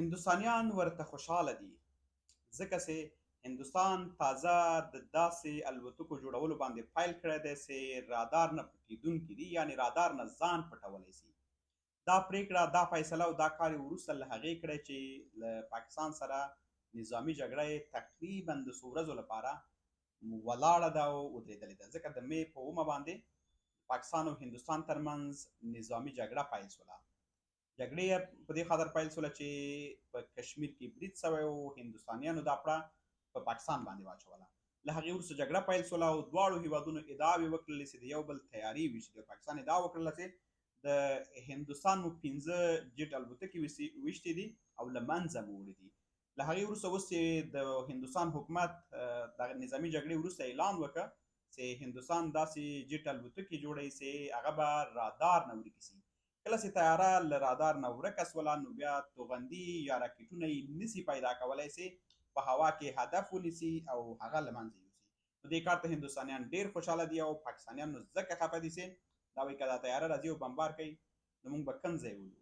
هندوستانیان ورته خوشحاله دي ځکه چې هندوستان تازه د داسې الوتکو جوړولو باندې پیل کړی دی چې رادار نه پټېدونکي دي، یعنې رادار نه ځان پټولی شي. دا پریکړه، دا فیصله او دا کار یې وروسته له هغې کړی چې له پاکستان سره نظامي جګړه یې تقریبا د څو ورځو لپاره ولاړه ده او ودرېدلې ده، ځکه د مې په اومه باندې پاکستان او هندوستان ترمنځ نظامي جګړه پیل شوله. جګړې یې په دې خاطر پیل شوله چې په کشمیر کې برید شوی و، هندوستانیانو دا پړه په پاکستان باندې واچوله. له هغې وروسته جګړه پیل شوله او دواړو هېوادونو ادعاوې وکړلې چې د یو بل تیاري ویشي دي. پاکستان ادعا وکړله چې د هندوستان مو 15 جیټ الوتکې ویشتې دي او له منځه مو وړي دي. له هغې وروسته اوس چې د هندوستان حکومت د نظامي جګړې وروسته اعلان وکړ چې هندوستان داسې جیټ الوتکې جوړوي چې هغه به رادار نه ورکې شي. کله چې طیاره له رادار نه ورکه سوله، نو بیا توغندي یا راکټونه یې نسي پیدا کولی چې په هوا کې هدف ونیسي او هغه له منځه یوسي. نو دې کار ته هندوستانیان ډېر خوشحاله دي او پاکستانیان نو ځکه خفه دي چې دا وایي که دا طیاره راځي او بمبار کوي نو موږ به کوم ځای ولو.